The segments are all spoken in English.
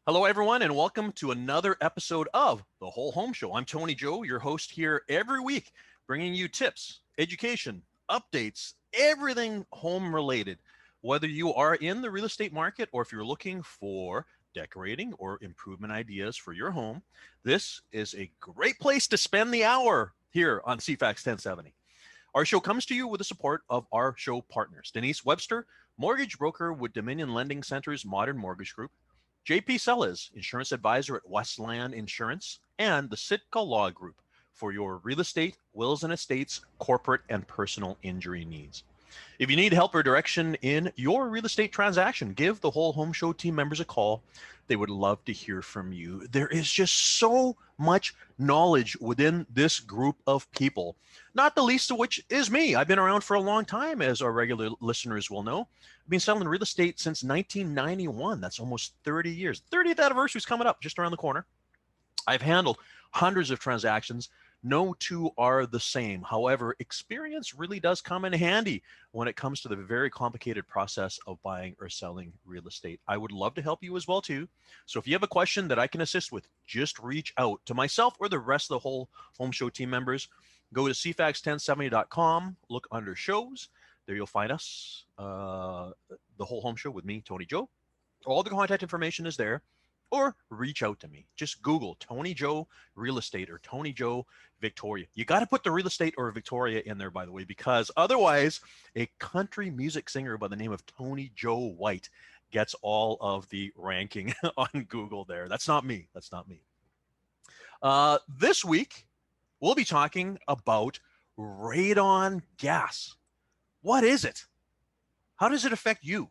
Hello, everyone, and welcome to another episode of The Whole Home Show. I'm Tony Joe, your host here every week, bringing you tips, education, updates, everything home related. Whether you are in the real estate market or if you're looking for decorating or improvement ideas for your home, this is a great place to spend the hour here on CFAX 1070. Our show comes to you with the support of our show partners Denise Webster, mortgage broker with Dominion Lending Center's Modern Mortgage Group, JP Sellers, insurance advisor at Westland Insurance, and the Sitka Law Group for your real estate, wills and estates, corporate, and personal injury needs. If you need help or direction in your real estate transaction, give the Whole Home Show team members a call. They would love to hear from you. There is just so much knowledge within this group of people, not the least of which is me. I've been around for a long time, as our regular listeners will know. I've been selling real estate since 1991. That's almost 30 years. 30th anniversary is coming up just around the corner. I've handled hundreds of transactions. No two are the same. However, experience really does come in handy when it comes to the very complicated process of buying or selling real estate. I would love to help you as well too. So if you have a question that I can assist with, just reach out to myself or the rest of the Whole Home Show team members. Go to cfax1070.com, look under shows. There you'll find us, the Whole Home Show with me, Tony Joe. All the contact information is there, or reach out to me. Just Google Tony Joe Real Estate or Tony Joe Victoria. You got to put the real estate or Victoria in there, by the way, because otherwise a country music singer by the name of Tony Joe White gets all of the ranking on Google there. That's not me. That's not me. This week, we'll be talking about radon gas. What is it? How does it affect you?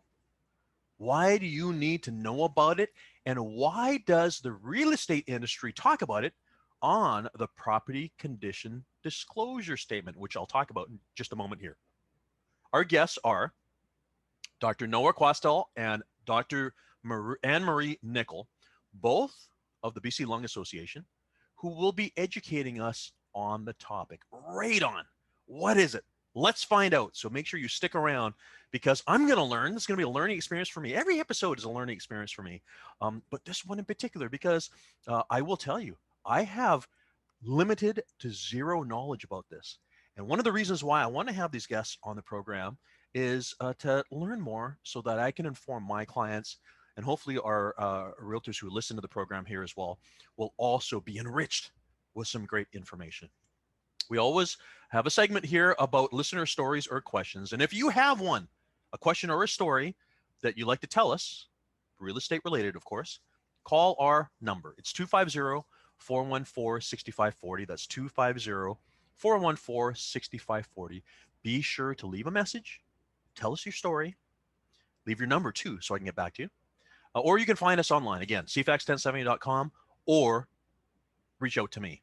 Why do you need to know about it? And why does the real estate industry talk about it on the property condition disclosure statement, which I'll talk about in just a moment here? Our guests are Dr. Noah Quastel and Dr. Anne-Marie Nicol, both of the BC Lung Association, who will be educating us on the topic. Radon. What is it? Let's find out. So make sure you stick around because I'm going to learn. This is going to be a learning experience for me. Every episode is a learning experience for me. But this one in particular, because I will tell you, I have limited to zero knowledge about this. And one of the reasons why I want to have these guests on the program is to learn more so that I can inform my clients and hopefully our realtors who listen to the program here as well will also be enriched with some great information. We always have a segment here about listener stories or questions. And if you have one, a question or a story that you'd like to tell us, real estate related, of course, call our number. It's 250-414-6540. That's 250-414-6540. Be sure to leave a message, tell us your story, leave your number too so I can get back to you. Or you can find us online, again, cfax1070.com, or reach out to me.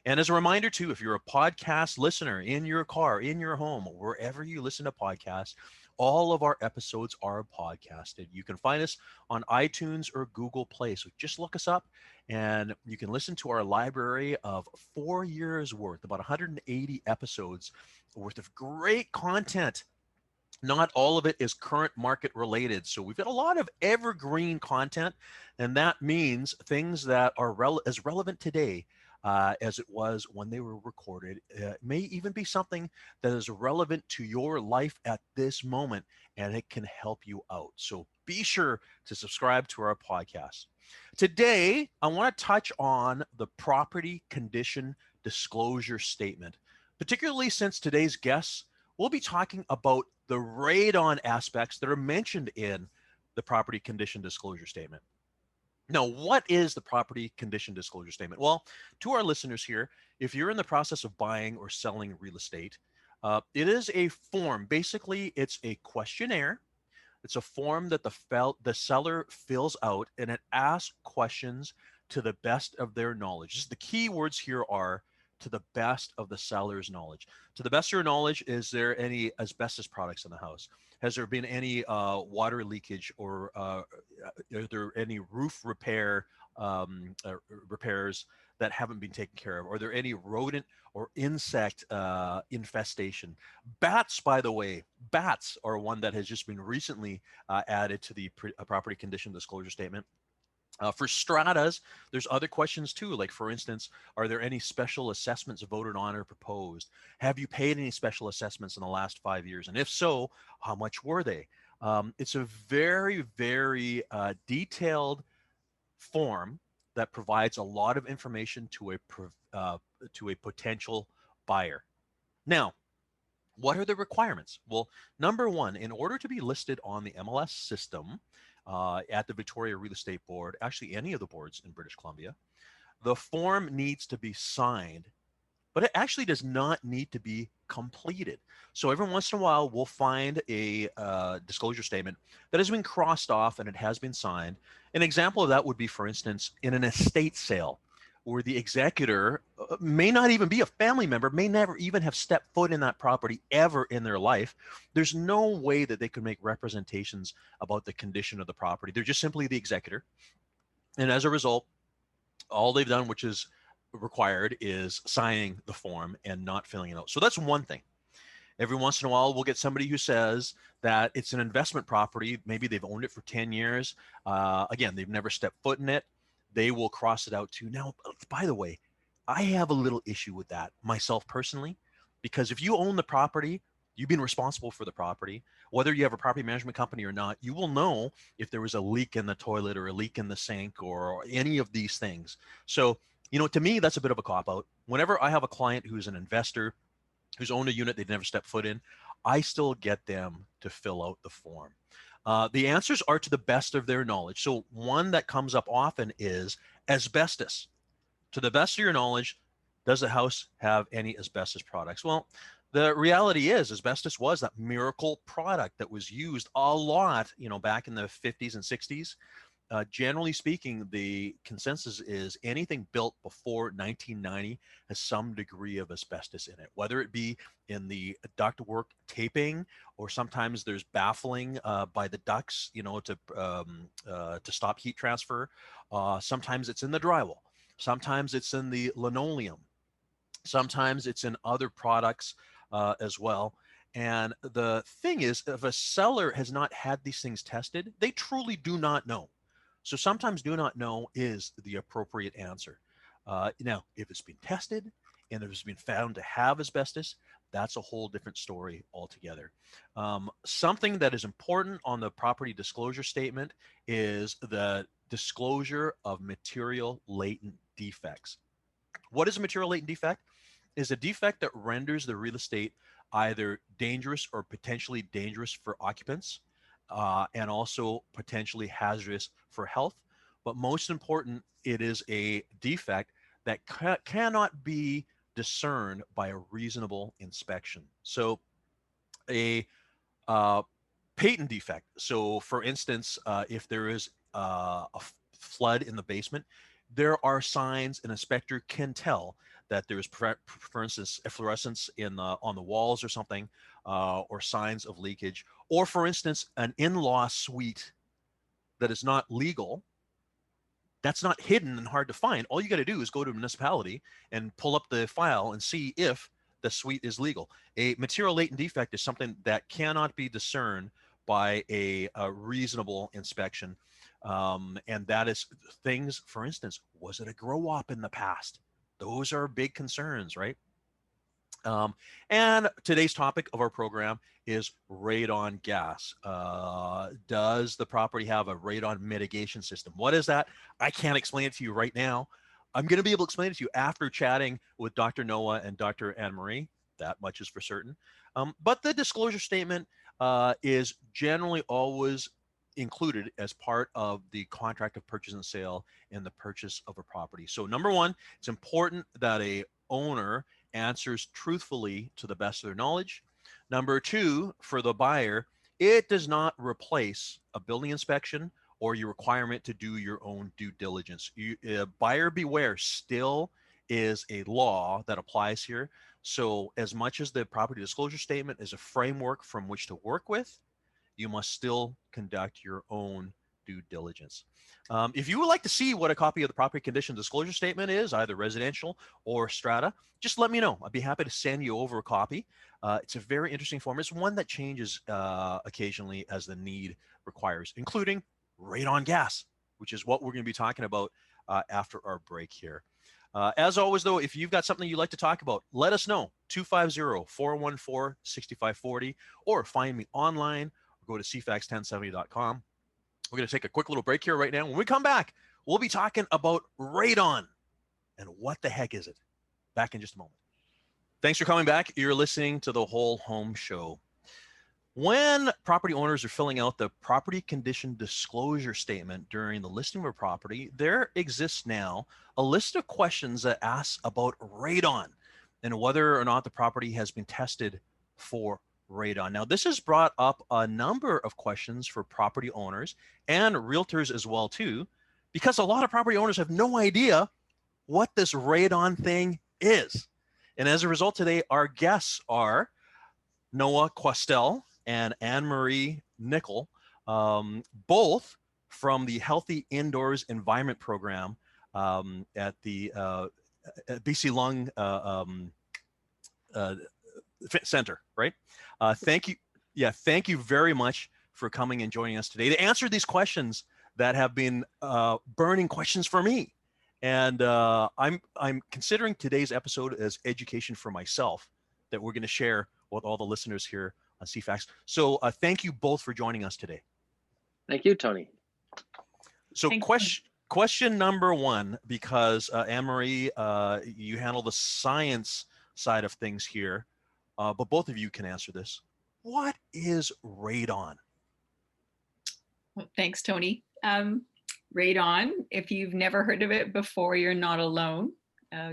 And as a reminder, too, if you're a podcast listener in your car, in your home, wherever you listen to podcasts, all of our episodes are podcasted. You can find us on iTunes or Google Play. So just look us up and you can listen to our library of 4 years worth, about 180 episodes worth of great content. Not all of it is current market related. So we've got a lot of evergreen content, and that means things that are as relevant today as it was when they were recorded. It may even be something that is relevant to your life at this moment, and it can help you out. So be sure to subscribe to our podcast. Today, I want to touch on the property condition disclosure statement, particularly since today's guests will be talking about the radon aspects that are mentioned in the property condition disclosure statement. Now, what is the property condition disclosure statement? Well, to our listeners here, if you're in the process of buying or selling real estate, it is a form. Basically, it's a questionnaire. It's a form that the seller fills out, and it asks questions to the best of their knowledge. The key words here are to the best of the seller's knowledge. To the best of your knowledge, is there any asbestos products in the house? Has there been any water leakage, or are there any roof repairs that haven't been taken care of? Are there any rodent or insect infestation? Bats, by the way, bats are one that has just been recently added to the property condition disclosure statement. For stratas, there's other questions too, like for instance, are there any special assessments voted on or proposed? Have you paid any special assessments in the last 5 years? And if so, how much were they? It's a very, very detailed form that provides a lot of information to a potential buyer. Now, what are the requirements? Well, number one, in order to be listed on the MLS system at the Victoria Real Estate Board, actually any of the boards in British Columbia, the form needs to be signed, but it actually does not need to be completed. So every once in a while, we'll find a disclosure statement that has been crossed off and it has been signed. An example of that would be, for instance, in an estate sale, where the executor may not even be a family member, may never even have stepped foot in that property ever in their life. There's no way that they could make representations about the condition of the property. They're just simply the executor. And as a result, all they've done, which is required, is signing the form and not filling it out. So that's one thing. Every once in a while, we'll get somebody who says that it's an investment property. Maybe they've owned it for 10 years. Again, they've never stepped foot in it. They will cross it out too. Now, by the way, I have a little issue with that myself personally, because if you own the property, you've been responsible for the property. Whether you have a property management company or not, you will know if there was a leak in the toilet or a leak in the sink or any of these things. So, to me, that's a bit of a cop out. Whenever I have a client who's an investor, who's owned a unit they've never stepped foot in, I still get them to fill out the form. The answers are to the best of their knowledge. So one that comes up often is asbestos. To the best of your knowledge, does the house have any asbestos products? Well, the reality is asbestos was that miracle product that was used a lot, back in the 50s and 60s. Generally speaking, the consensus is anything built before 1990 has some degree of asbestos in it, whether it be in the ductwork taping, or sometimes there's baffling by the ducts, to stop heat transfer. Sometimes it's in the drywall. Sometimes it's in the linoleum. Sometimes it's in other products as well. And the thing is, if a seller has not had these things tested, they truly do not know. So sometimes do not know is the appropriate answer. Now, if it's been tested and it's been found to have asbestos, that's a whole different story altogether. Something that is important on the property disclosure statement is the disclosure of material latent defects. What is a material latent defect? Is a defect that renders the real estate either dangerous or potentially dangerous for occupants, and also potentially hazardous for health. But most important, it is a defect that cannot be discerned by a reasonable inspection. So a patent defect. So for instance, if there is a flood in the basement, there are signs an inspector can tell that there is, for instance, efflorescence on the walls or something, or signs of leakage, or for instance, an in-law suite that is not legal. That's not hidden and hard to find. All you got to do is go to a municipality and pull up the file and see if the suite is legal. A material latent defect is something that cannot be discerned by a reasonable inspection. And that is things, for instance, was it a grow op in the past? Those are big concerns, right? And today's topic of our program is radon gas. Does the property have a radon mitigation system? What is that? I can't explain it to you right now. I'm going to be able to explain it to you after chatting with Dr. Noah and Dr. Anne Marie. That much is for certain. But the disclosure statement is generally always included as part of the contract of purchase and sale and the purchase of a property. So number one, it's important that a owner answers truthfully to the best of their knowledge. Number two, for the buyer, it does not replace a building inspection or your requirement to do your own due diligence. Buyer beware still is a law that applies here. So as much as the property disclosure statement is a framework from which to work with, you must still conduct your own due diligence. If you would like to see what a copy of the property condition disclosure statement is, either residential or strata, just let me know. I'd be happy to send you over a copy. It's a very interesting form. It's one that changes occasionally as the need requires, including radon gas. which is what we're going to be talking about after our break here. As always, though, if you've got something you'd like to talk about, let us know. 250-414-6540, or find me online, or go to cfax1070.com. We're going to take a quick little break here right now. When we come back, we'll be talking about radon. And what the heck is it? Back in just a moment. Thanks for coming back. You're listening to The Whole Home Show. When property owners are filling out the property condition disclosure statement during the listing of a property, there exists now a list of questions that asks about radon and whether or not the property has been tested for radon. Now, this has brought up a number of questions for property owners and realtors as well, too, because a lot of property owners have no idea what this radon thing is. And as a result, today, our guests are Noah Quastel and Anne-Marie Nicol, both from the Healthy Indoors Environment Program at the BC Lung Center, right? Thank you. Yeah, thank you very much for coming and joining us today to answer these questions that have been burning questions for me. And I'm considering today's episode as education for myself that we're going to share with all the listeners here on CFAX. So thank you both for joining us today. Thank you, Tony. So question number one, because Anne-Marie, you handle the science side of things here, but both of you can answer this. What is radon? Well, thanks, Tony. Radon, if you've never heard of it before, you're not alone.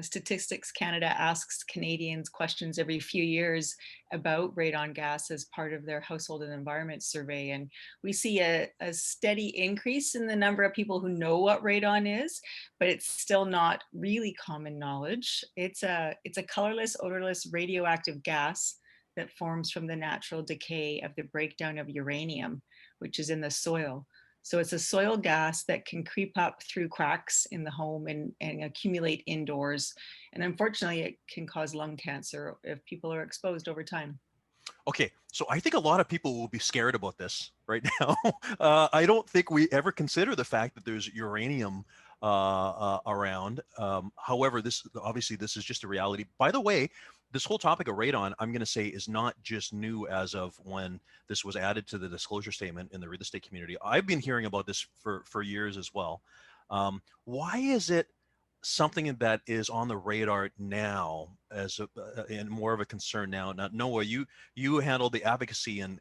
Statistics Canada asks Canadians questions every few years about radon gas as part of their household and environment survey. And we see a steady increase in the number of people who know what radon is, but it's still not really common knowledge. It's a colorless, odorless, radioactive gas that forms from the natural decay of the breakdown of uranium, which is in the soil. So it's a soil gas that can creep up through cracks in the home and accumulate indoors. And unfortunately, it can cause lung cancer if people are exposed over time. Okay, so I think a lot of people will be scared about this right now. I don't think we ever consider the fact that there's uranium around. However, this is just a reality. By the way, this whole topic of radon, I'm going to say, is not just new as of when this was added to the disclosure statement in the real estate community. I've been hearing about this for years as well. Why is it something that is on the radar now as and more of a concern now? Now, Noah, you handle the advocacy and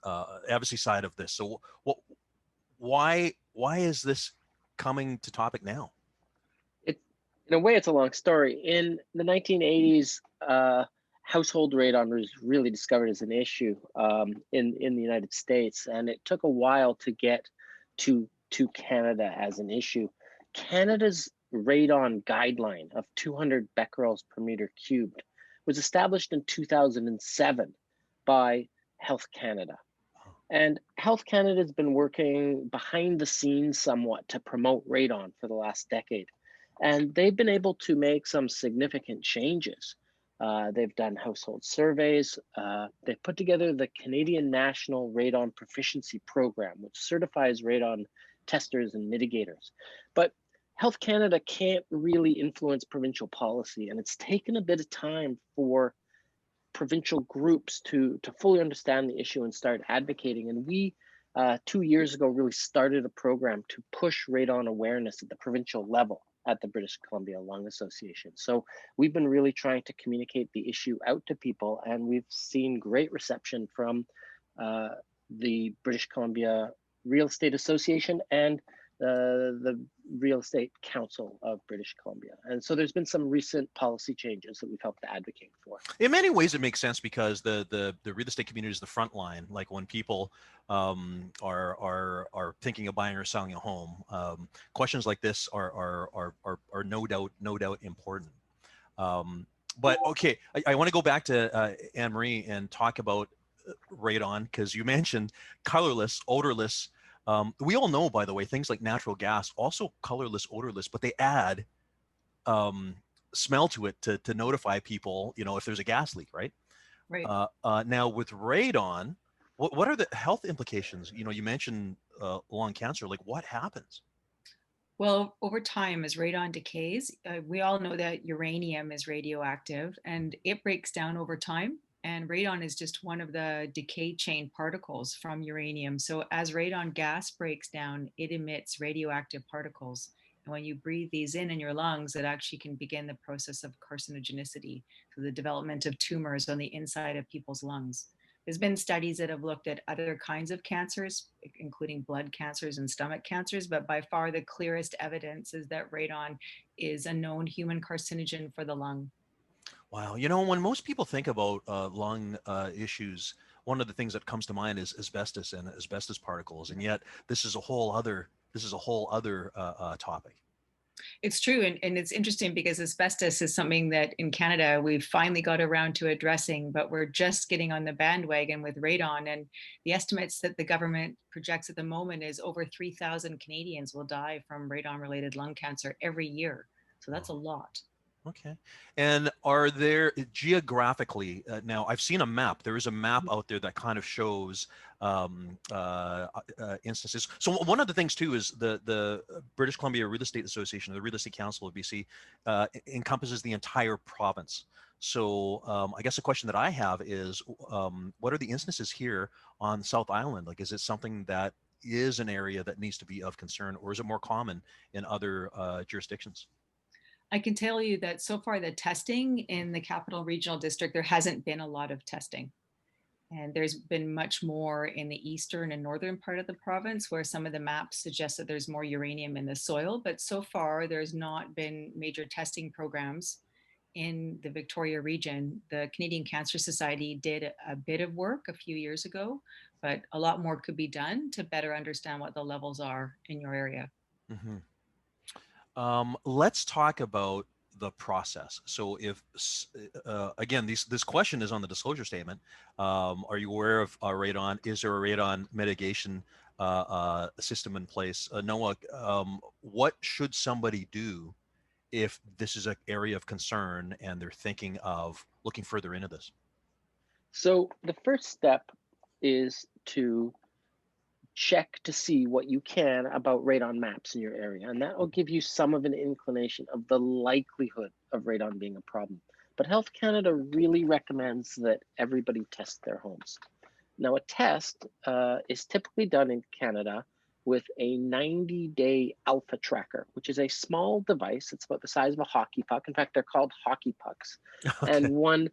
advocacy side of this. So why is this coming to topic now? In a way, it's a long story. In the 1980s, household radon was really discovered as an issue in the United States, and it took a while to get to Canada as an issue. Canada's radon guideline of 200 becquerels per meter cubed was established in 2007 by Health Canada. And Health Canada has been working behind the scenes somewhat to promote radon for the last decade. And they've been able to make some significant changes. They've done household surveys. They've put together the Canadian National Radon Proficiency Program, which certifies radon testers and mitigators. But Health Canada can't really influence provincial policy, and it's taken a bit of time for provincial groups to fully understand the issue and start advocating. And we, 2 years ago, really started a program to push radon awareness at the provincial level at the British Columbia Lung Association. So we've been really trying to communicate the issue out to people, and we've seen great reception from the British Columbia Real Estate Association and the Real Estate Council of British Columbia. And so there's been some recent policy changes that we've helped to advocate for. In many ways, it makes sense because the real estate community is the front line. Like when people are thinking of buying or selling a home, questions like this are no doubt important. But okay, I want to go back to Anne-Marie and talk about radon, because you mentioned colorless, odorless. We all know, by the way, things like natural gas, also colorless, odorless, but they add smell to it to notify people, if there's a gas leak, right? Right. Now with radon, What are the health implications? You know, you mentioned lung cancer. Like, what happens? Well, over time, as radon decays, we all know that uranium is radioactive and it breaks down over time. And radon is just one of the decay chain particles from uranium. So, as radon gas breaks down, it emits radioactive particles. And when you breathe these in your lungs, it actually can begin the process of carcinogenicity, so the development of tumors on the inside of people's lungs. There's been studies that have looked at other kinds of cancers, including blood cancers and stomach cancers, but by far the clearest evidence is that radon is a known human carcinogen for the lung. Wow. You know, when most people think about lung issues, one of the things that comes to mind is asbestos and asbestos particles, and yet this is a whole other topic. It's true. And it's interesting because asbestos is something that in Canada we've finally got around to addressing, but we're just getting on the bandwagon with radon. And the estimates that the government projects at the moment is over 3,000 Canadians will die from radon related lung cancer every year. So that's a Wow. lot. Okay. And are there geographically, now I've seen a map. There is a map out there that kind of shows instances. So one of the things too is the British Columbia Real Estate Association, the Real Estate Council of BC, encompasses the entire province. So I guess the question that I have is, what are the instances here on South Island? Like, is it something that is an area that needs to be of concern, or is it more common in other jurisdictions? I can tell you that so far the testing in the Capital Regional District, there hasn't been a lot of testing. And there's been much more in the eastern and northern part of the province where some of the maps suggest that there's more uranium in the soil. But so far, there's not been major testing programs in the Victoria region. The Canadian Cancer Society did a bit of work a few years ago, but a lot more could be done to better understand what the levels are in your area. Mm-hmm. Let's talk about the process. So if, again, this question is on the disclosure statement. Are you aware of radon? Is there a radon mitigation system in place? Noah, what should somebody do if this is an area of concern and they're thinking of looking further into this? So the first step is to check to see what you can about radon maps in your area, and that will give you some of an inclination of the likelihood of radon being a problem. But Health Canada really recommends that everybody test their homes. Now, a test is typically done in Canada with a 90-day alpha tracker, which is a small device. It's about the size of a hockey puck. In fact, they're called hockey pucks. Okay. And one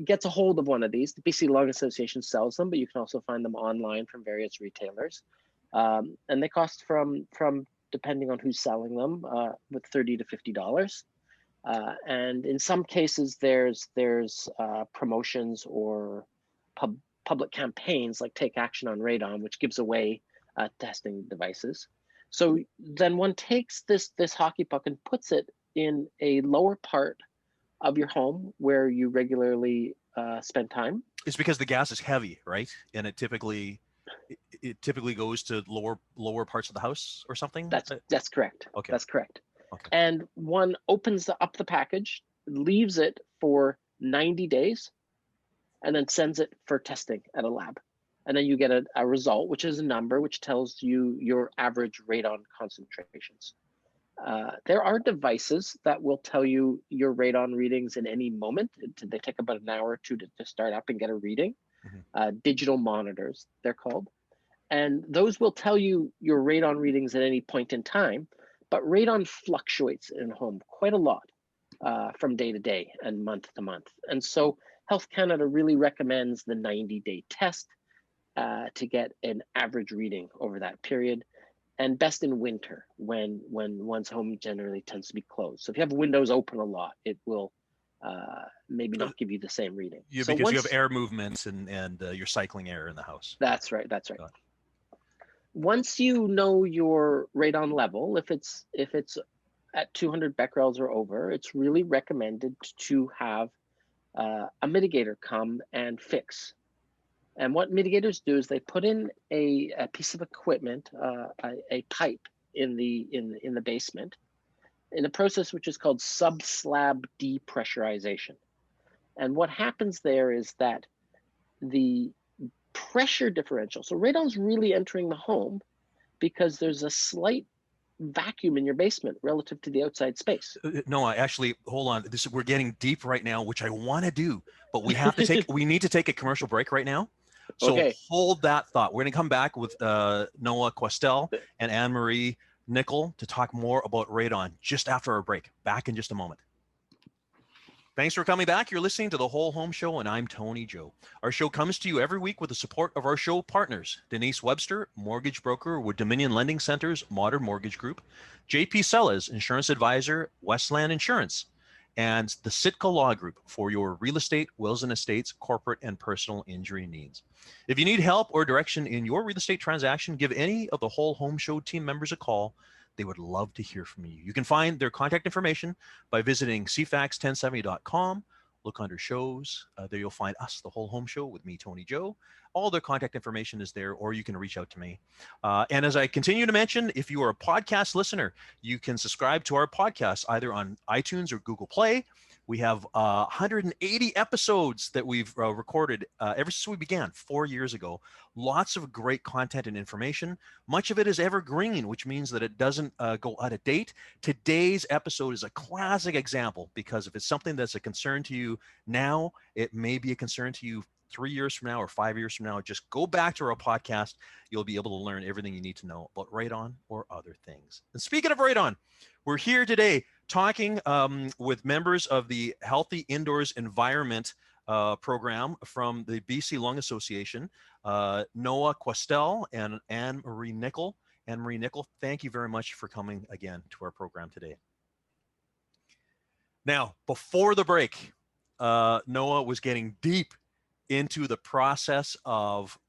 gets a hold of one of these. The BC Lung Association sells them, but you can also find them online from various retailers. And they cost from depending on who's selling them, with $30 to $50. And in some cases, there's promotions or public campaigns like Take Action on Radon, which gives away testing devices. So then one takes this hockey puck and puts it in a lower part of your home where you regularly spend time. It's because the gas is heavy, right? And it typically goes to lower parts of the house or something. That's correct. Okay. That's correct. Okay. And one opens up the package, leaves it for 90 days, and then sends it for testing at a lab. And then you get a result, which is a number which tells you your average radon concentrations. There are devices that will tell you your radon readings in any moment. They take about an hour or two to start up and get a reading. Mm-hmm. Digital monitors, they're called. And those will tell you your radon readings at any point in time. But radon fluctuates in a home quite a lot from day to day and month to month. And so Health Canada really recommends the 90-day test to get an average reading over that period, and best in winter when one's home generally tends to be closed. So if you have windows open a lot, it will maybe not give you the same reading. Yeah, so because you have air movements and you're cycling air in the house. That's right. That's right. Once you know your radon level, if it's at 200 becquerels or over, it's really recommended to have a mitigator come and fix. And what mitigators do is they put in a piece of equipment, a pipe in the basement, in a process which is called sub-slab depressurization. And what happens there is that the pressure differential. So radon's really entering the home because there's a slight vacuum in your basement relative to the outside space. No, I actually, hold on. We're getting deep right now, which I want to do, but we need to take a commercial break right now. So Okay. hold that thought. We're going to come back with Noah Quastel and Anne-Marie Nicol to talk more about radon just after our break. Back in just a moment. Thanks for coming back. You're listening to The Whole Home Show, and I'm Tony Joe. Our show comes to you every week with the support of our show partners: Denise Webster, mortgage broker with Dominion Lending Center's Modern Mortgage Group; JP Sellers, insurance advisor, Westland Insurance; and the Sitka Law Group for your real estate, wills and estates, corporate, and personal injury needs. If you need help or direction in your real estate transaction, give any of the Whole Home Show team members a call. They would love to hear from you. You can find their contact information by visiting cfax1070.com. Look under shows. There you'll find us, The Whole Home Show, with me, Tony Joe. All their contact information is there, or you can reach out to me. And as I continue to mention, if you are a podcast listener, you can subscribe to our podcast either on iTunes or Google Play. We have 180 episodes that we've recorded ever since we began 4 years ago. Lots of great content and information. Much of it is evergreen, which means that it doesn't go out of date. Today's episode is a classic example, because if it's something that's a concern to you now, it may be a concern to you 3 years from now or 5 years from now. Just go back to our podcast. You'll be able to learn everything you need to know about radon or other things. And speaking of radon, we're here today talking with members of the Healthy Indoors Environment program from the BC Lung Association, Noah Quastel and Anne-Marie Nicol. Anne-Marie Nicol, thank you very much for coming again to our program today. Now, before the break, Noah was getting deep into the process of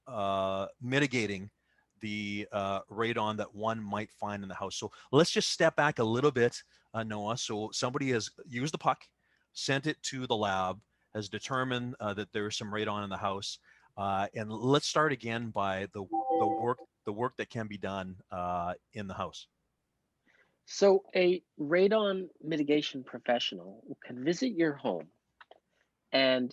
mitigating the radon that one might find in the house. So let's just step back a little bit, Noah. So somebody has used the puck, sent it to the lab, has determined that there's some radon in the house. And let's start again by the work that can be done in the house. So a radon mitigation professional can visit your home and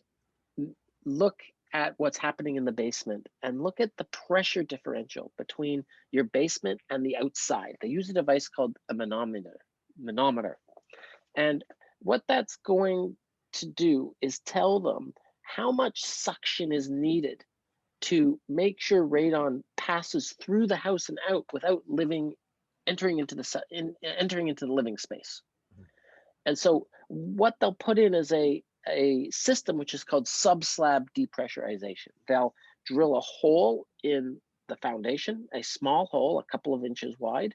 look at what's happening in the basement and look at the pressure differential between your basement and the outside. They use a device called a manometer. And what that's going to do is tell them how much suction is needed to make sure radon passes through the house and out without entering into the living space. Mm-hmm. And so what they'll put in is a system which is called subslab depressurization. They'll drill a hole in the foundation, a small hole, a couple of inches wide,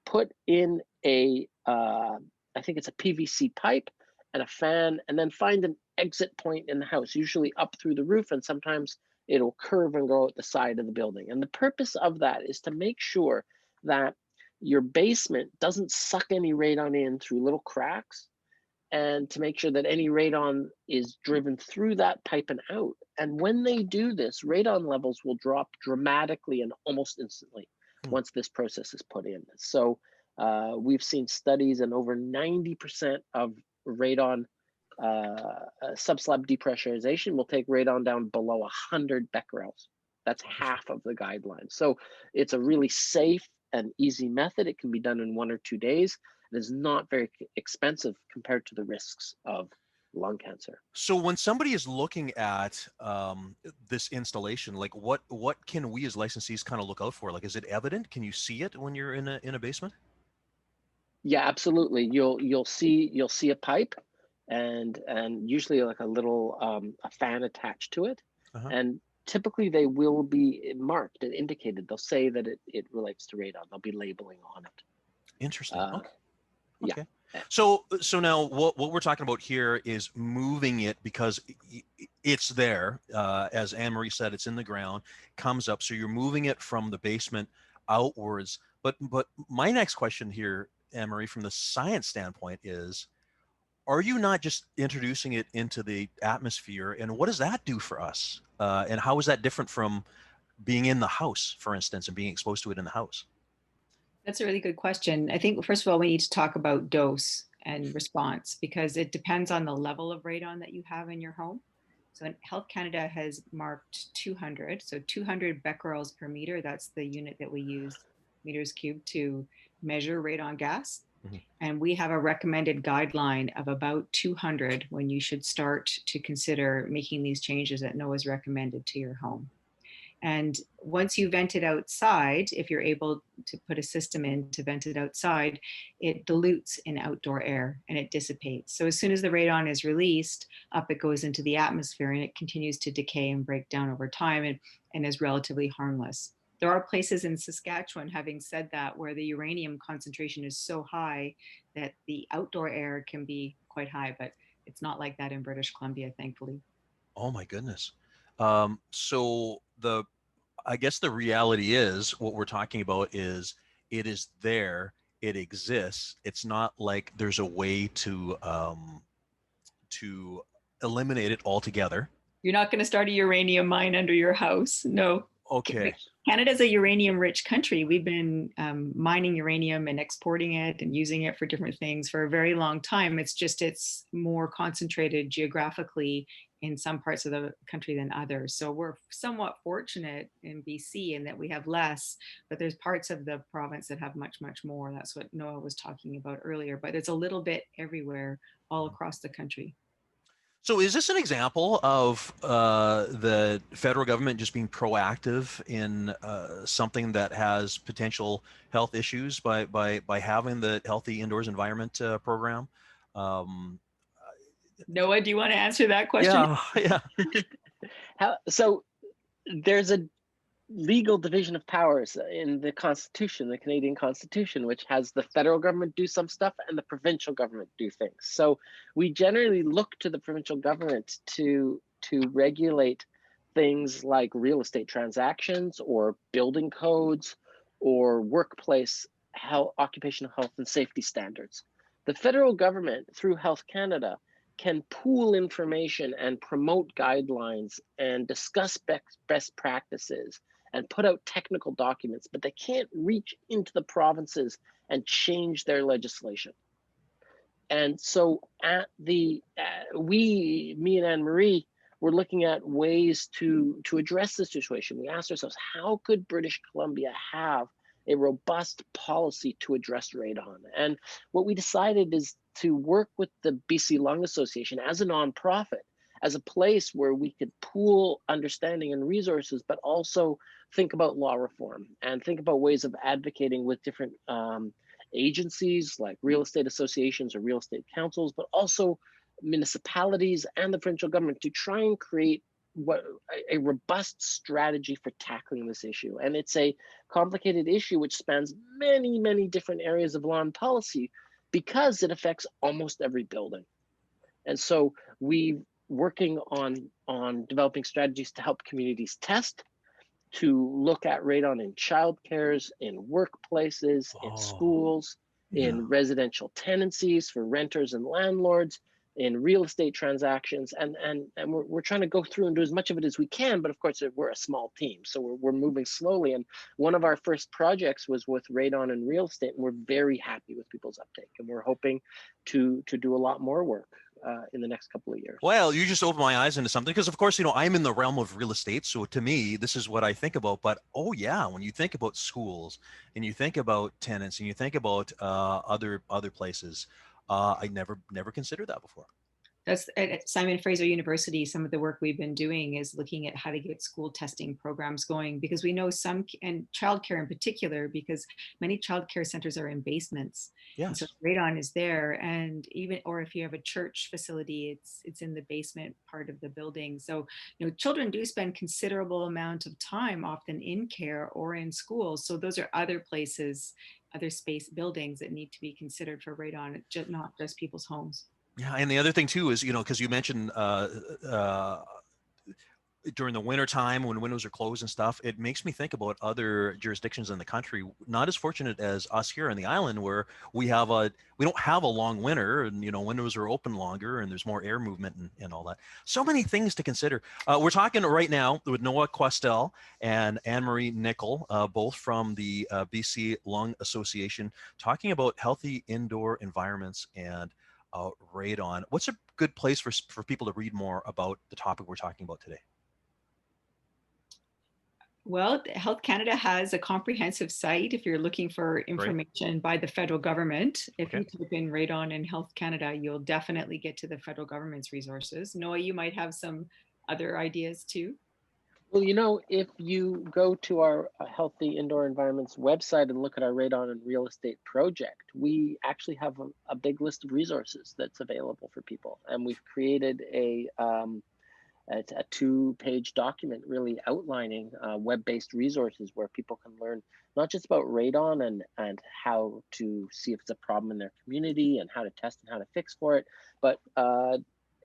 put in I think it's a PVC pipe and a fan, and then find an exit point in the house, usually up through the roof, and sometimes it'll curve and go at the side of the building. And the purpose of that is to make sure that your basement doesn't suck any radon in through little cracks, and to make sure that any radon is driven through that pipe and out. And when they do this, radon levels will drop dramatically and almost instantly once this process is put in. So we've seen studies, and over 90% of radon subslab depressurization will take radon down below 100 becquerels. That's half of the guidelines. So it's a really safe and easy method. It can be done in 1 or 2 days. It is not very expensive compared to the risks of lung cancer. So when somebody is looking at this installation, like what can we as licensees kind of look out for? Like, is it evident? Can you see it when you're in a basement? Yeah, absolutely. You'll see a pipe, and usually like a little a fan attached to it, and typically they will be marked and indicated. They'll say that it relates to radon. There'll be labeling on it. Interesting. Okay. Yeah. So now what we're talking about here is moving it, because it's there. As Anne-Marie said, it's in the ground, comes up. So you're moving it from the basement outwards. But my next question here, Anne-Marie, from the science standpoint is, are you not just introducing it into the atmosphere? And what does that do for us? And how is that different from being in the house, for instance, and being exposed to it in the house? That's a really good question. I think, first of all, we need to talk about dose and response, because it depends on the level of radon that you have in your home. So Health Canada has marked 200, so 200 becquerels per meter. That's the unit that we use, meters cubed, to measure radon gas. And we have a recommended guideline of about 200 when you should start to consider making these changes that NOAA's recommended to your home. And once you vent it outside, if you're able to put a system in to vent it outside, it dilutes in outdoor air and it dissipates. So as soon as the radon is released, up it goes into the atmosphere and it continues to decay and break down over time and is relatively harmless. There are places in Saskatchewan, having said that, where the uranium concentration is so high that the outdoor air can be quite high, but it's not like that in British Columbia, thankfully. Oh my goodness. So I guess the reality is what we're talking about is it is there, it exists. It's not like there's a way to eliminate it altogether. You're not going to start a uranium mine under your house. No. Okay. Canada's a uranium-rich country. We've been mining uranium and exporting it and using it for different things for a very long time. It's more concentrated geographically in some parts of the country than others. So we're somewhat fortunate in BC in that we have less, but there's parts of the province that have much, much more. That's what Noah was talking about earlier, but it's a little bit everywhere, all across the country. So is this an example of the federal government just being proactive in something that has potential health issues by having the Healthy Indoors Environment program? Noah, do you want to answer that question? Yeah. So there's a legal division of powers in the Constitution, the Canadian Constitution, which has the federal government do some stuff and the provincial government do things. So we generally look to the provincial government to regulate things like real estate transactions or building codes or workplace health, occupational health and safety standards. The federal government, through Health Canada, can pool information and promote guidelines and discuss best practices and put out technical documents, but they can't reach into the provinces and change their legislation. And so me and Anne-Marie, were looking at ways to address this situation. We asked ourselves, how could British Columbia have a robust policy to address radon? And what we decided is to work with the BC Lung Association as a nonprofit, as a place where we could pool understanding and resources, but also think about law reform and think about ways of advocating with different agencies like real estate associations or real estate councils, but also municipalities and the provincial government to try and create a robust strategy for tackling this issue. And it's a complicated issue which spans many, many different areas of law and policy because it affects almost every building. And so we're working on developing strategies to help communities test, to look at radon in childcares, in workplaces, in schools, in residential tenancies for renters and landlords, in real estate transactions, and we're trying to go through and do as much of it as we can, but of course we're a small team, so we're moving slowly. And one of our first projects was with radon and real estate, and we're very happy with people's uptake, and we're hoping to do a lot more work in the next couple of years. Well, you just opened my eyes into something, because of course, I'm in the realm of real estate. So to me, this is what I think about. But oh yeah, when you think about schools and you think about tenants and you think about other places, I never considered that before. That's at Simon Fraser University. Some of the work we've been doing is looking at how to get school testing programs going, because we know some, and childcare in particular, because many childcare centers are in basements. Yes. And so radon is there, and even, or if you have a church facility, it's in the basement part of the building. So children do spend considerable amount of time often in care or in schools. So those are other places, other space buildings that need to be considered for radon, not just people's homes. Yeah, and the other thing too is, because you mentioned during the winter time when windows are closed and stuff, it makes me think about other jurisdictions in the country, not as fortunate as us here on the island, where we don't have a long winter, and windows are open longer and there's more air movement and all that. So many things to consider. We're talking right now with Noah Quastel and Anne-Marie Nicol, both from the BC Lung Association, talking about healthy indoor environments and radon. What's a good place for people to read more about the topic we're talking about today? Well, Health Canada has a comprehensive site if you're looking for Great. information by the federal government. If Okay. you type in Radon in Health Canada, you'll definitely get to the federal government's resources. Noah, you might have some other ideas too. Well, you know, if you go to our Healthy Indoor Environments website and look at our radon and real estate project, we actually have a big list of resources that's available for people. And we've created a two-page document really outlining web-based resources where people can learn not just about radon and how to see if it's a problem in their community and how to test and how to fix for it, but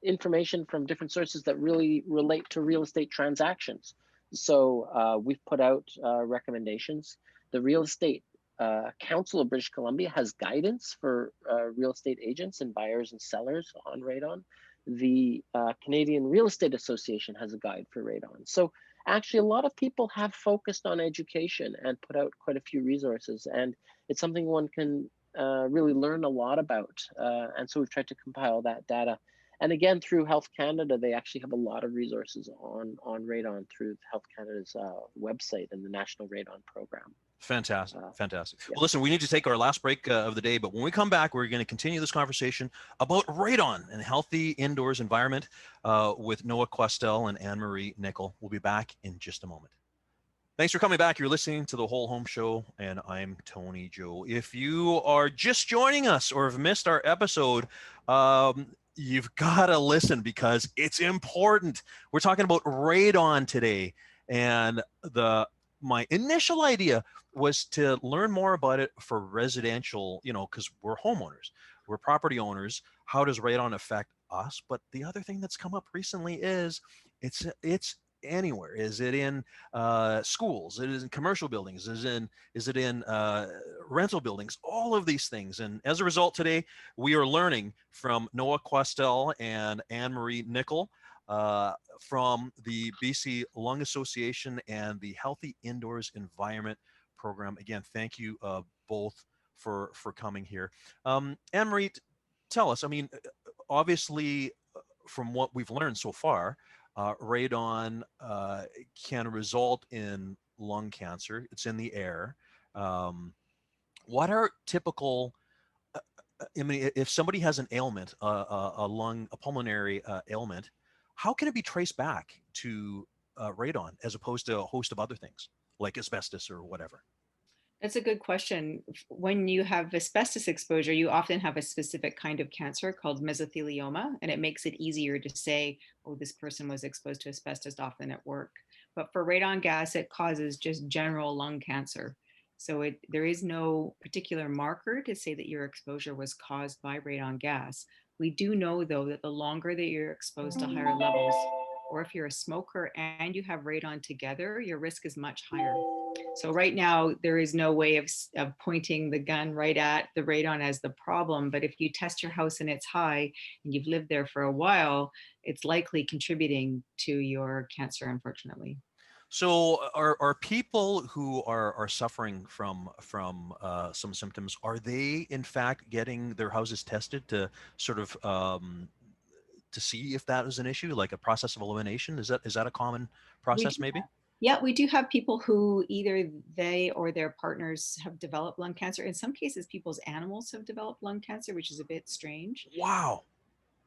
information from different sources that really relate to real estate transactions. So we've put out recommendations. The Real Estate Council of British Columbia has guidance for real estate agents and buyers and sellers on radon. The Canadian Real Estate Association has a guide for radon. So actually, a lot of people have focused on education and put out quite a few resources, and it's something one can really learn a lot about. And so we've tried to compile that data. And again, through Health Canada, they actually have a lot of resources on radon through Health Canada's website and the National Radon Program. Fantastic. Fantastic. Yeah. Well, listen, we need to take our last break of the day, but when we come back, we're going to continue this conversation about radon and healthy indoors environment with Noah Quastel and Anne-Marie Nicol. We'll be back in just a moment. Thanks for coming back. You're listening to The Whole Home Show, and I'm Tony Joe. If you are just joining us or have missed our episode, you've got to listen because it's important. We're talking about radon today, and my initial idea was to learn more about it for residential, because we're homeowners, we're property owners. How does radon affect us? But the other thing that's come up recently is it's anywhere. Is it in schools? It is in commercial buildings? Is it in rental buildings? All of these things. And as a result, today we are learning from Noah Quastel and Anne-Marie Nicol from the BC Lung Association and the Healthy Indoors Environment Program. Again, thank you both for coming here. Anne-Marie, tell us, obviously from what we've learned so far, radon can result in lung cancer. It's in the air. What are typical, if somebody has an ailment, a pulmonary ailment, how can it be traced back to radon as opposed to a host of other things like asbestos or whatever? That's a good question. When you have asbestos exposure, you often have a specific kind of cancer called mesothelioma, and it makes it easier to say, oh, this person was exposed to asbestos often at work. But for radon gas, it causes just general lung cancer. So there is no particular marker to say that your exposure was caused by radon gas. We do know, though, that the longer that you're exposed to higher levels, or if you're a smoker and you have radon together, your risk is much higher. So right now, there is no way of pointing the gun right at the radon as the problem. But if you test your house and it's high and you've lived there for a while, it's likely contributing to your cancer, unfortunately. So are people who are suffering from some symptoms, are they in fact getting their houses tested to sort of to see if that is an issue, like a process of elimination? Is that a common process maybe? Yeah, we do have people who either they or their partners have developed lung cancer. In some cases, people's animals have developed lung cancer, which is a bit strange. Wow.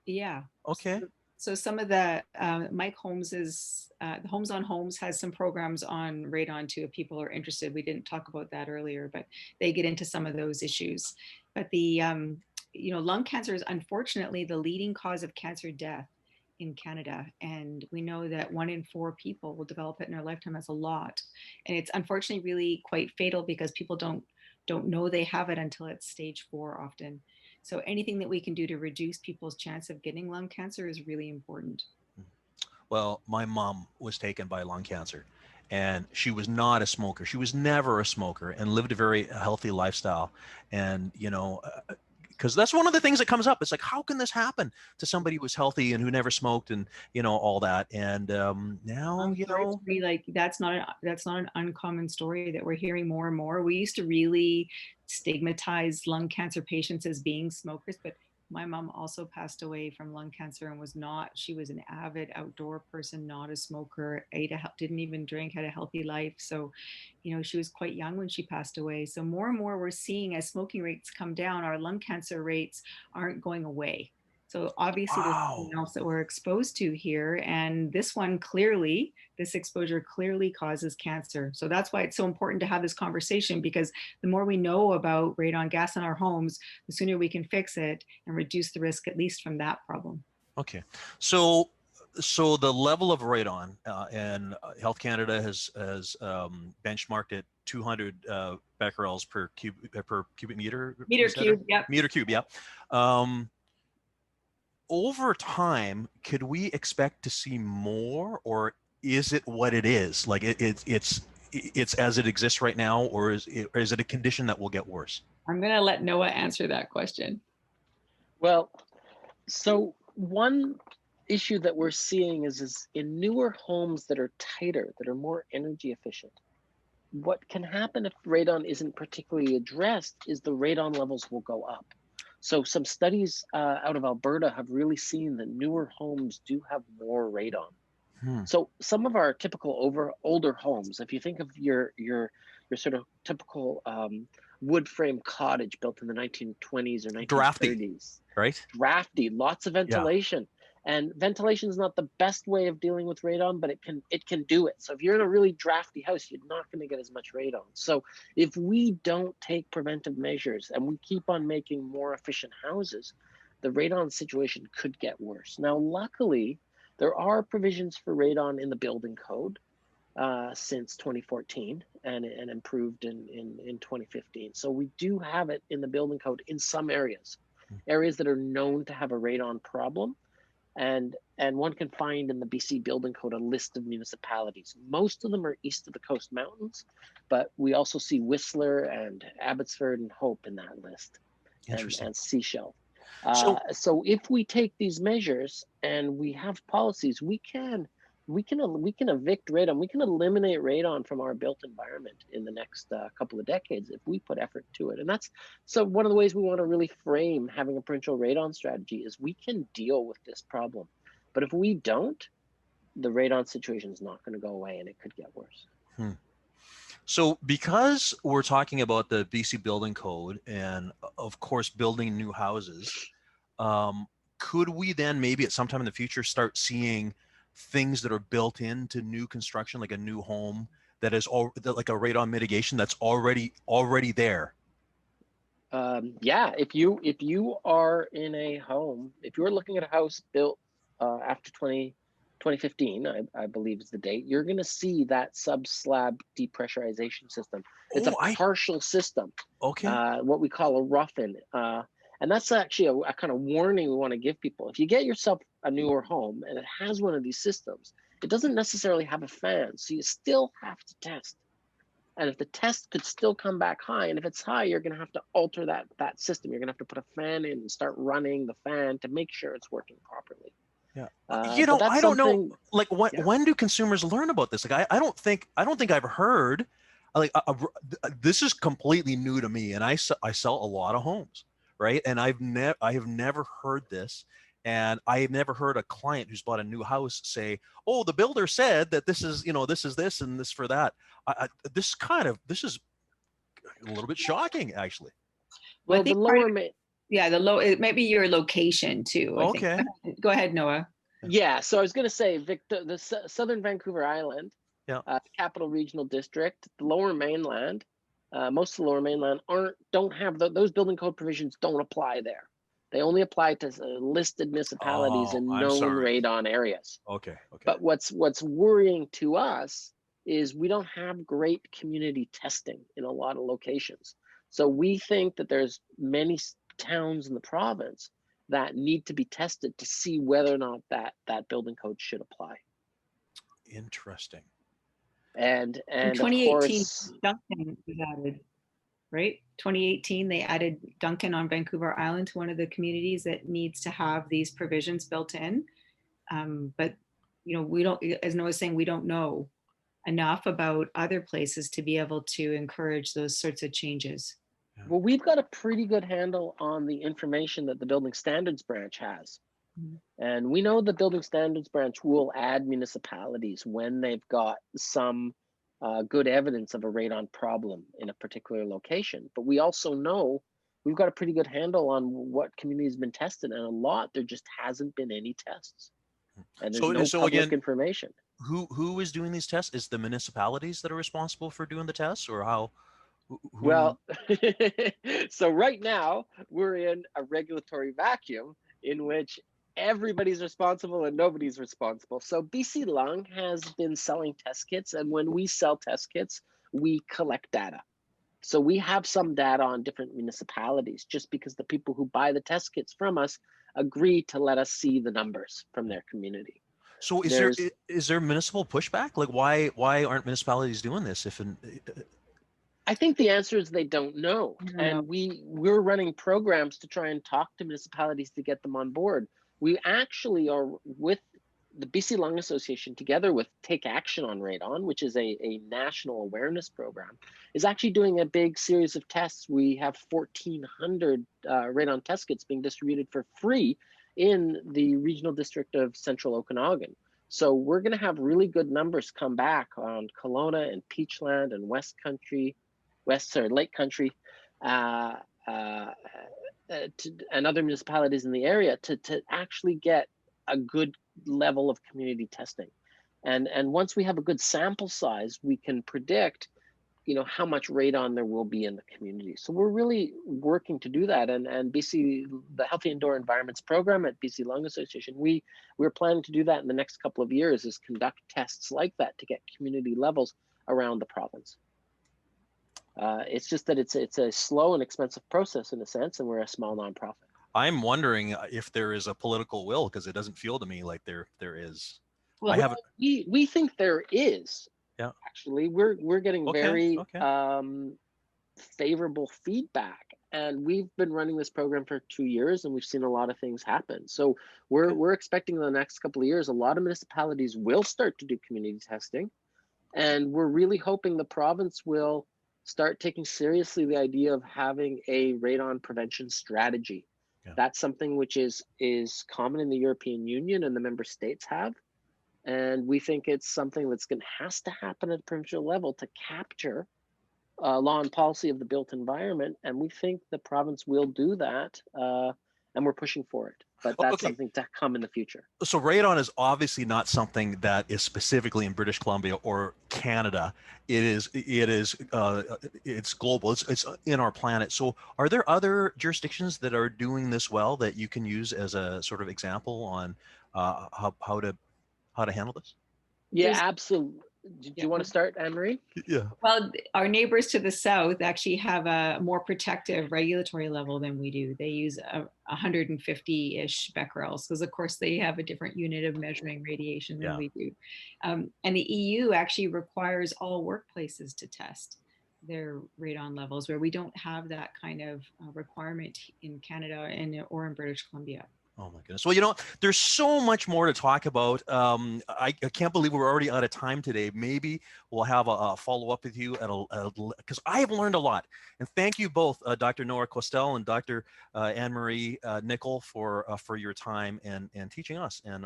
Yeah. Okay. So some of the Mike Holmes's the Homes on Homes has some programs on radon too. If people are interested, we didn't talk about that earlier, but they get into some of those issues. But the lung cancer is unfortunately the leading cause of cancer death in Canada, and we know that 1 in 4 people will develop it in their lifetime. That's a lot, and it's unfortunately really quite fatal because people don't know they have it until it's stage 4 often. So anything that we can do to reduce people's chance of getting lung cancer is really important. Well, my mom was taken by lung cancer, and she was not a smoker. She was never a smoker and lived a very healthy lifestyle. And, because that's one of the things that comes up. It's like, how can this happen to somebody who was healthy and who never smoked and, all that. And now, like that's not an uncommon story that we're hearing more and more. We used to really stigmatize lung cancer patients as being smokers, but My mom also passed away from lung cancer and she was an avid outdoor person, not a smoker, didn't even drink, had a healthy life. So, she was quite young when she passed away. So more and more we're seeing as smoking rates come down, our lung cancer rates aren't going away. So obviously there's Wow. something else that we're exposed to here. And this exposure clearly causes cancer. So that's why it's so important to have this conversation, because the more we know about radon gas in our homes, the sooner we can fix it and reduce the risk, at least from that problem. Okay. So the level of radon, and Health Canada has benchmarked at 200 becquerels per cubic meter. Meter cube, yep. Meter cube, yeah. Over time, could we expect to see more, or is it what it is? Like it's as it exists right now, or is it a condition that will get worse? I'm going to let Noah answer that question. Well, so one issue that we're seeing is in newer homes that are tighter, that are more energy efficient. What can happen if radon isn't particularly addressed is the radon levels will go up. So some studies out of Alberta have really seen that newer homes do have more radon. So some of our typical older homes, if you think of your sort of typical wood frame cottage built in the 1920s or 1930s, Drafty, right? Drafty, lots of ventilation. Yeah. And ventilation is not the best way of dealing with radon, but it can do it. So if you're in a really drafty house, you're not going to get as much radon. So if we don't take preventive measures and we keep on making more efficient houses, the radon situation could get worse. Now, luckily, there are provisions for radon in the building code since 2014 and improved in 2015. So we do have it in the building code in some areas that are known to have a radon problem. And one can find in the BC Building Code a list of municipalities. Most of them are east of the Coast Mountains, but we also see Whistler and Abbotsford and Hope in that list, and Sechelt. So if we take these measures and we have policies, we can evict radon. We can eliminate radon from our built environment in the next couple of decades if we put effort to it. And that's so one of the ways we want to really frame having a provincial radon strategy is we can deal with this problem. But if we don't, the radon situation is not going to go away and it could get worse. So because we're talking about the BC Building Code and of course building new houses, could we then maybe at some time in the future start seeing things that are built into new construction, like a new home that is like a radon mitigation that's already there? Yeah, if you are in a home, if you're looking at a house built after 2015, I believe is the date, you're going to see that sub-slab depressurization system. It's a partial system. Okay. What we call a rough-in. And that's actually a kind of warning we want to give people. If you get yourself a newer home and it has one of these systems, it doesn't necessarily have a fan. So you still have to test. And if the test could still come back high, and if it's high, you're going to have to alter that system. You're going to have to put a fan in and start running the fan to make sure it's working properly. Yeah. I don't know. Like, when do consumers learn about this? Like, I don't think I've heard. Like, this is completely new to me, and I sell a lot of homes, right? And I have never heard this, and I have never heard a client who's bought a new house say, "Oh, the builder said that this is this and this for that." This is a little bit shocking, actually. Well, the lower it might be your location too. Okay. Go ahead, Noah. Yeah, so I was going to say, the Southern Vancouver Island, Capital Regional District, the Lower Mainland, most of the Lower Mainland don't have those building code provisions don't apply there. They only apply to listed municipalities in known radon areas. Okay. But what's worrying to us is we don't have great community testing in a lot of locations. So we think that there's many towns in the province that need to be tested to see whether or not that building code should apply. Interesting. And in 2018, of course, Duncan was added, right? 2018, they added Duncan on Vancouver Island to one of the communities that needs to have these provisions built in. But we don't, as Noah was saying, we don't know enough about other places to be able to encourage those sorts of changes. Well, we've got a pretty good handle on the information that the Building Standards Branch has. Mhm. And we know the Building Standards Branch will add municipalities when they've got some good evidence of a radon problem in a particular location. But we also know we've got a pretty good handle on what community has been tested, and a lot there just hasn't been any tests, and there's no So public again, information. who is doing these tests? Is the municipalities that are responsible for doing the tests, or how? Who? Well, so right now we're in a regulatory vacuum in which everybody's responsible and nobody's responsible. So BC Lung has been selling test kits, and when we sell test kits, we collect data. So we have some data on different municipalities just because the people who buy the test kits from us agree to let us see the numbers from their community. So There's is there municipal pushback? Like why aren't municipalities doing this? I think the answer is they don't know. I don't know. And we're running programs to try and talk to municipalities to get them on board. We actually are with the BC Lung Association, together with Take Action on Radon, which is a national awareness program, is actually doing a big series of tests. We have 1,400 radon test kits being distributed for free in the regional district of Central Okanagan. So we're going to have really good numbers come back on Kelowna and Peachland and Lake Country, and other municipalities in the area to actually get a good level of community testing. And once we have a good sample size, we can predict, how much radon there will be in the community. So we're really working to do that. And BC, the Healthy Indoor Environments program at BC Lung Association, we're planning to do that in the next couple of years, is conduct tests like that to get community levels around the province. It's just that it's a slow and expensive process in a sense, and we're a small nonprofit. I'm wondering if there is a political will, because it doesn't feel to me like there is. Well, I haven't. We think there is. Yeah. Actually, we're getting very okay. favorable feedback, and we've been running this program for 2 years, and we've seen a lot of things happen. So we're expecting in the next couple of years, a lot of municipalities will start to do community testing, and we're really hoping the province will start taking seriously the idea of having a radon prevention strategy. Yeah. That's something which is common in the European Union, and the member states have. And we think it's something that's has to happen at the provincial level to capture law and policy of the built environment. And we think the province will do that, and we're pushing for it. But that's something to come in the future. So radon is obviously not something that is specifically in British Columbia or Canada. It's global. It's in our planet. So are there other jurisdictions that are doing this well that you can use as a sort of example on how to handle this? Yeah, absolutely. Do you want to start, Anne-Marie? Yeah. Well, our neighbors to the south actually have a more protective regulatory level than we do. They use 150-ish becquerels, because of course they have a different unit of measuring radiation than we do. And the EU actually requires all workplaces to test their radon levels, where we don't have that kind of requirement in Canada or in British Columbia. Oh my goodness. Well, there's so much more to talk about. I can't believe we're already out of time today. Maybe we'll have a follow-up with you because I have learned a lot. And thank you both, Dr. Noah Quastel and Dr. Anne-Marie Nicol, for your time and teaching us and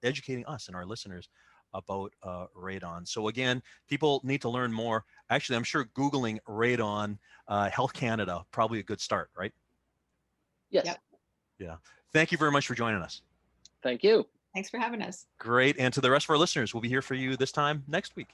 educating us and our listeners about radon. So again, people need to learn more. Actually, I'm sure Googling radon Health Canada, probably a good start, right? Yes. Yep. Yeah. Thank you very much for joining us. Thank you. Thanks for having us. Great. And to the rest of our listeners, we'll be here for you this time next week.